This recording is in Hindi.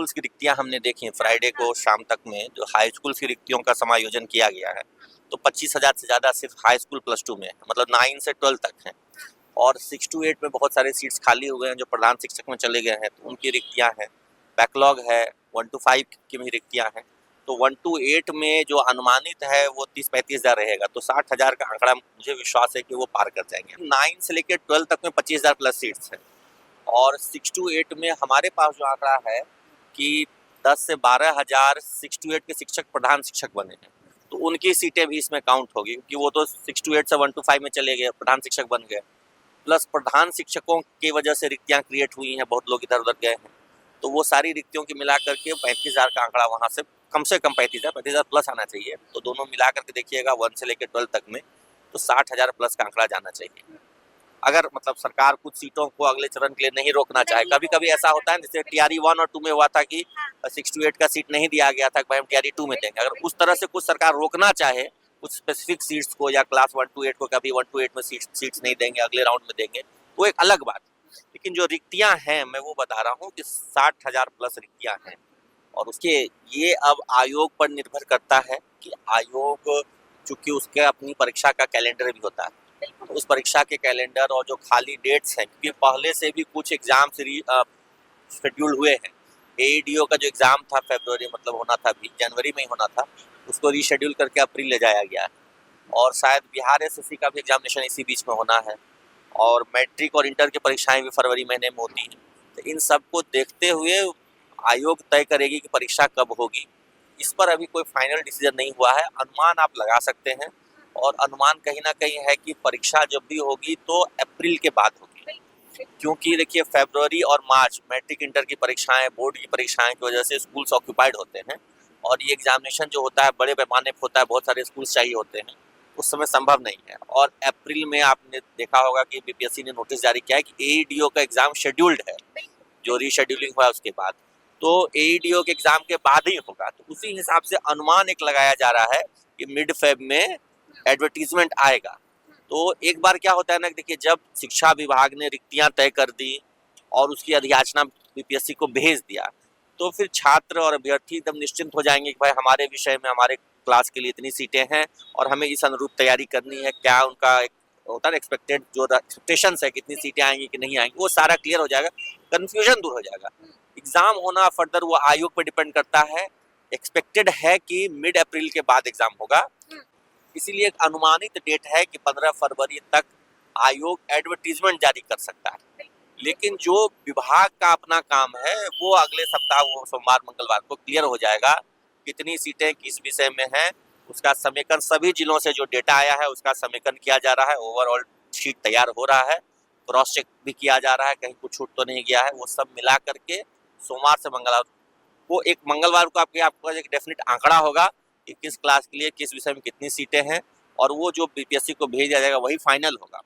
स्कूल की रिक्तियां हमने देखी फ्राइडे को शाम तक में, जो हाई स्कूल की रिक्तियों का समायोजन किया गया है, तो 25,000 से ज़्यादा सिर्फ हाई स्कूल +2 में है, मतलब 9 से 12 तक हैं। और 6 to 8 में बहुत सारे सीट्स खाली हुए हैं जो प्रधान शिक्षक में चले गए हैं, तो उनकी रिक्तियां हैं। बैकलॉग है, 1 to 5 की भी रिक्तियां हैं। तो 1 to 8 में जो अनुमानित है वो 30-35 हज़ार रहेगा, तो 60,000 का आंकड़ा मुझे विश्वास है कि वो पार कर जाएंगे। 9 से लेकर 12 तक में 25,000 प्लस सीट्स है, और 6 to 8 में हमारे पास जो आंकड़ा है कि 10 से 12,000 6 to 8 के शिक्षक प्रधान शिक्षक बने हैं, तो उनकी सीटें भी इसमें काउंट होगी, क्योंकि वो तो 6 to 8 से 1 to 5 में चले गए, प्रधान शिक्षक बन गए। प्लस प्रधान शिक्षकों की वजह से रिक्तियां क्रिएट हुई हैं, बहुत लोग इधर उधर गए हैं, तो वो सारी रिक्तियों की मिला करके 35,000 का आंकड़ा वहाँ से कम 35,000 प्लस आना चाहिए। तो दोनों मिला करके देखिएगा 1 से लेकर 12 तक में, तो 60,000 प्लस का आंकड़ा जाना चाहिए। अगर मतलब सरकार कुछ सीटों को अगले चरण के लिए नहीं रोकना चाहे, कभी कभी ऐसा होता है जैसे TRE 1 और 2 में हुआ था कि 6 to 8 का सीट नहीं दिया गया था, भाई हम TRE 2 में देंगे। अगर उस तरह से कुछ सरकार रोकना चाहे कुछ स्पेसिफिक सीट्स को, या क्लास 1 to 8 को कभी 1 to 8 में सीट्स नहीं देंगे, अगले राउंड में देंगे, वो एक अलग बात। लेकिन जो रिक्तियां हैं, मैं वो बता रहा हूँ कि 60,000 प्लस रिक्तियां हैं, और उसके ये अब आयोग पर निर्भर करता है कि आयोग, चूंकि उसके अपनी परीक्षा का कैलेंडर भी होता है, तो उस परीक्षा के कैलेंडर और जो खाली डेट्स हैं, क्योंकि पहले से भी कुछ एग्जाम शेड्यूल हुए हैं। AEDO का जो एग्जाम था फरवरी मतलब होना था, अभी जनवरी में ही होना था, उसको रीशेड्यूल करके अप्रैल ले जाया गया है। और शायद बिहार SSC का भी एग्जामिनेशन इसी बीच में होना है, और मैट्रिक और इंटर की परीक्षाएं भी फरवरी महीने में होती हैं। तो इन सब को देखते हुए आयोग तय करेगी कि परीक्षा कब होगी। इस पर अभी कोई फाइनल डिसीजन नहीं हुआ है, अनुमान आप लगा सकते हैं, और अनुमान कहीं ना कहीं है कि परीक्षा जब भी होगी तो अप्रैल के बाद होगी, क्योंकि देखिए फरवरी और मार्च मैट्रिक इंटर की परीक्षाएं, बोर्ड की परीक्षाएं की वजह से स्कूल्स ऑक्यूपाइड होते हैं, और ये एग्जामिनेशन जो होता है बड़े पैमाने पर होता है, बहुत सारे स्कूल्स चाहिए होते हैं, उस समय संभव नहीं है। और अप्रैल में आपने देखा होगा कि BPSC ने नोटिस जारी किया है कि AEDO का एग्जाम शेड्यूल्ड है, जो रीशेड्यूलिंग हुआ उसके बाद, तो AEDO के एग्जाम के बाद ही होगा। तो उसी हिसाब से अनुमान एक लगाया जा रहा है कि मिड फेब में एडवर्टीजमेंट आएगा। तो एक बार क्या होता है ना, देखिए जब शिक्षा विभाग ने रिक्तियां तय कर दी और उसकी अधियाचना BPSC को भेज दिया, तो फिर छात्र और अभ्यर्थी एकदम निश्चिंत हो जाएंगे कि भाई हमारे विषय में, हमारे क्लास के लिए इतनी सीटें हैं और हमें इस अनुरूप तैयारी करनी है। क्या उनका एक होता है एक्सपेक्टेड जो एक्सपेक्टेशंस है, कितनी सीटें आएंगी कि नहीं आएंगी, वो सारा क्लियर हो जाएगा, कन्फ्यूजन दूर हो जाएगा। एग्जाम होना फर्दर वो आयोग पर डिपेंड करता है। एक्सपेक्टेड है कि मिड अप्रैल के बाद एग्जाम होगा, इसीलिए एक अनुमानित डेट है कि 15 फरवरी तक आयोग एडवर्टीजमेंट जारी कर सकता है। लेकिन जो विभाग का अपना काम है वो अगले सप्ताह, वो सोमवार मंगलवार को क्लियर हो जाएगा, कितनी सीटें किस विषय में हैं, उसका समेकन सभी जिलों से जो डेटा आया है उसका समेकन किया जा रहा है, ओवरऑल शीट तैयार हो रहा है, क्रॉस चेक भी किया जा रहा है, कहीं कुछ छूट तो नहीं गया है। वो सब मिला करके सोमवार से मंगलवार को, एक मंगलवार को आपको एक डेफिनेट आंकड़ा होगा कि किस क्लास के लिए किस विषय में कितनी सीटें हैं, और वो जो BPSC को भेजा जाएगा वही फाइनल होगा।